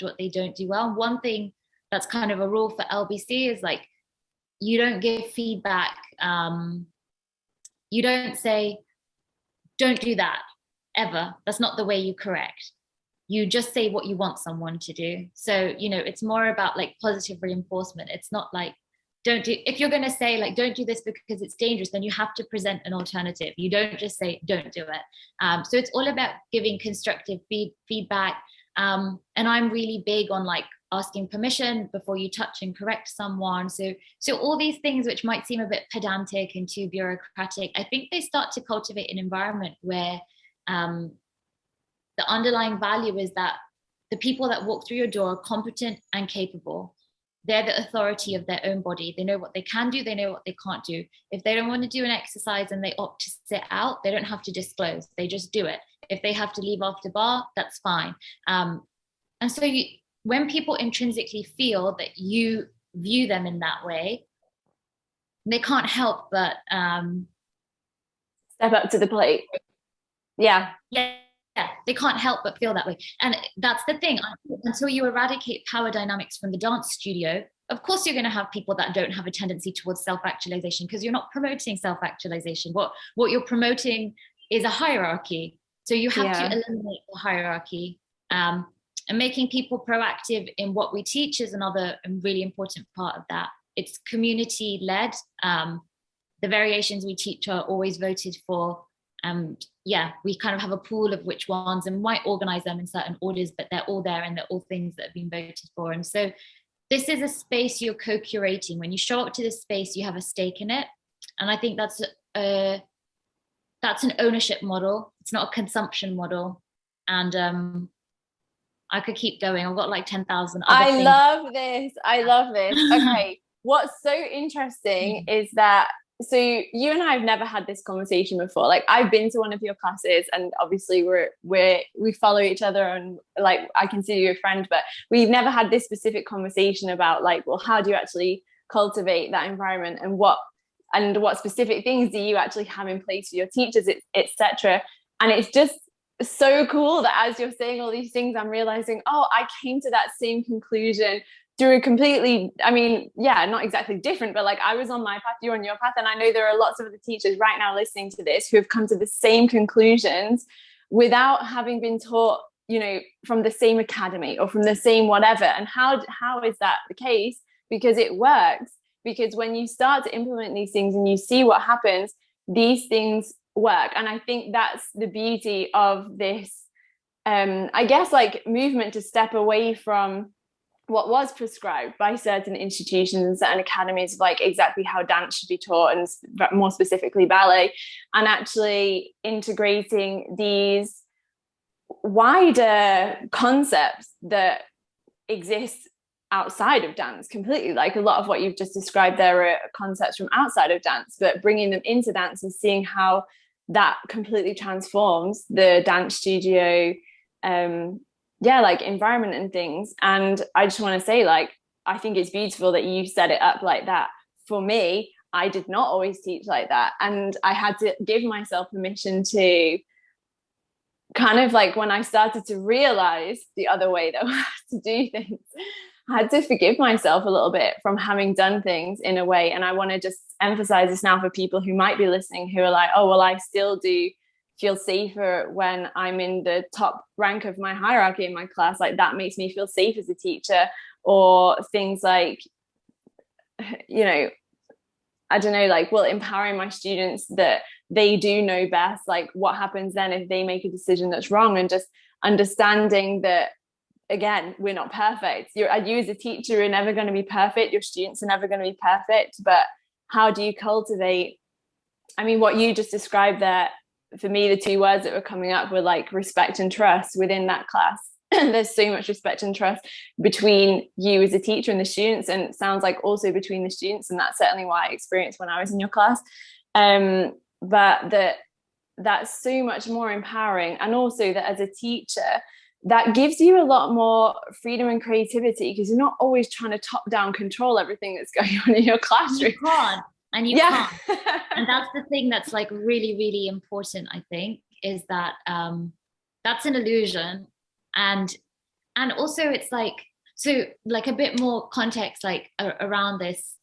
what they don't do well. And one thing that's kind of a rule for LBC is like, you don't give feedback. You don't say, don't do that ever. That's not the way you correct. You just say what you want someone to do. So, you know, it's more about like positive reinforcement. It's not like, don't do, if you're going to say like, don't do this because it's dangerous, then you have to present an alternative. You don't just say, don't do it. So it's all about giving constructive feedback. And I'm really big on like asking permission before you touch and correct someone. So all these things which might seem a bit pedantic and too bureaucratic, I think they start to cultivate an environment where the underlying value is that the people that walk through your door are competent and capable. They're the authority of their own body. They know what they can do. They know what they can't do. If they don't want to do an exercise and they opt to sit out, they don't have to disclose. They just do it. If they have to leave after bar, that's fine. And so when people intrinsically feel that you view them in that way, they can't help but step up to the plate. Yeah. Yeah, they can't help but feel that way. And that's the thing. Until you eradicate power dynamics from the dance studio, of course you're going to have people that don't have a tendency towards self-actualization, because you're not promoting self-actualization. What you're promoting is a hierarchy. So you have to eliminate the hierarchy. And making people proactive in what we teach is another really important part of that. It's community-led. The variations we teach are always voted for. We kind of have a pool of which ones, and might organize them in certain orders, but they're all there and they're all things that have been voted for. And so this is a space you're co-curating. When you show up to this space, you have a stake in it. And I think that's an ownership model. It's not a consumption model. And I could keep going. I've got like 10,000 other things. I love this. Okay. What's so interesting is that, so you and I have never had this conversation before. Like, I've been to one of your classes, and obviously we follow each other, and like I consider you a friend, but we've never had this specific conversation about like, well, how do you actually cultivate that environment, and what specific things do you actually have in place for your teachers, etc. And it's just so cool that as you're saying all these things, I'm realizing, oh, I came to that same conclusion through a completely, I mean, not exactly different, but like I was on my path, you're on your path. And I know there are lots of other teachers right now listening to this who have come to the same conclusions without having been taught, you know, from the same academy or from the same whatever. And how is that the case? Because it works. Because when you start to implement these things and you see what happens, these things work. And I think that's the beauty of this, I guess, like movement to step away from what was prescribed by certain institutions and academies of like exactly how dance should be taught, and more specifically ballet, and actually integrating these wider concepts that exist outside of dance completely. Like a lot of what you've just described there are concepts from outside of dance, but bringing them into dance and seeing how that completely transforms the dance studio like environment and things. And I just want to say, like, I think it's beautiful that you set it up like that. For me, I did not always teach like that, and I had to give myself permission to kind of like, when I started to realize the other way that I had to do things, I had to forgive myself a little bit from having done things in a way. And I want to just emphasize this now for people who might be listening, who are like, oh, well, I still do feel safer when I'm in the top rank of my hierarchy in my class. Like, that makes me feel safe as a teacher. Or things like, you know, I don't know, like, well, empowering my students that they do know best. Like, what happens then if they make a decision that's wrong? And just understanding that, again, we're not perfect. You as a teacher are never going to be perfect. Your students are never going to be perfect. But how do you cultivate? I mean, what you just described there, for me, the two words that were coming up were like respect and trust within that class. There's so much respect and trust between you as a teacher and the students, and it sounds like also between the students, and that's certainly what I experienced when I was in your class. But that's so much more empowering, and also that as a teacher, that gives you a lot more freedom and creativity, because you're not always trying to top down control everything that's going on in your classroom. You can't. And that's the thing that's like really, really important, I think, is that that's an illusion. And And also it's like, so like a bit more context, like around this.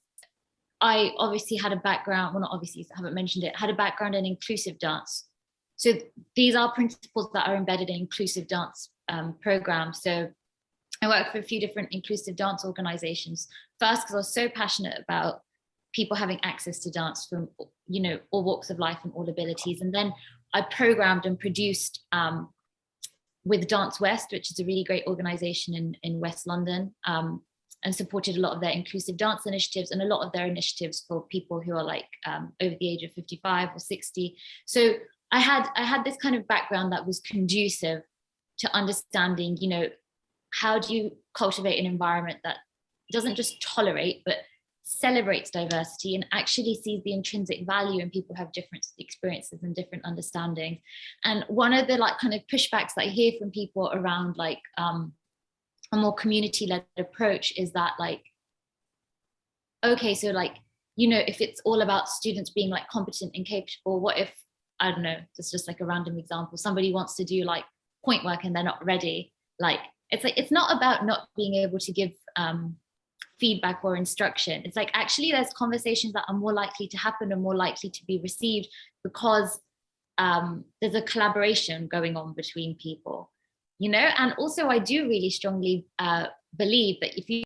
I obviously had a background, well, not obviously, I haven't mentioned it, had a background in inclusive dance. So these are principles that are embedded in inclusive dance programs. So I worked for a few different inclusive dance organizations. First, because I was so passionate about people having access to dance from, you know, all walks of life and all abilities. And then I programmed and produced with Dance West, which is a really great organization in West London, and supported a lot of their inclusive dance initiatives and a lot of their initiatives for people who are like over the age of 55 or 60. So I had this kind of background that was conducive to understanding, you know, how do you cultivate an environment that doesn't just tolerate, but celebrates diversity and actually sees the intrinsic value in people who have different experiences and different understandings. And one of the like kind of pushbacks that I hear from people around like a more community-led approach is that like, okay, so like, you know, if it's all about students being like competent and capable, what if, I don't know, it's just like a random example, somebody wants to do like point work and they're not ready? Like, it's not about not being able to give feedback or instruction. It's like actually there's conversations that are more likely to happen and more likely to be received because there's a collaboration going on between people, you know. And also I do really strongly believe that if you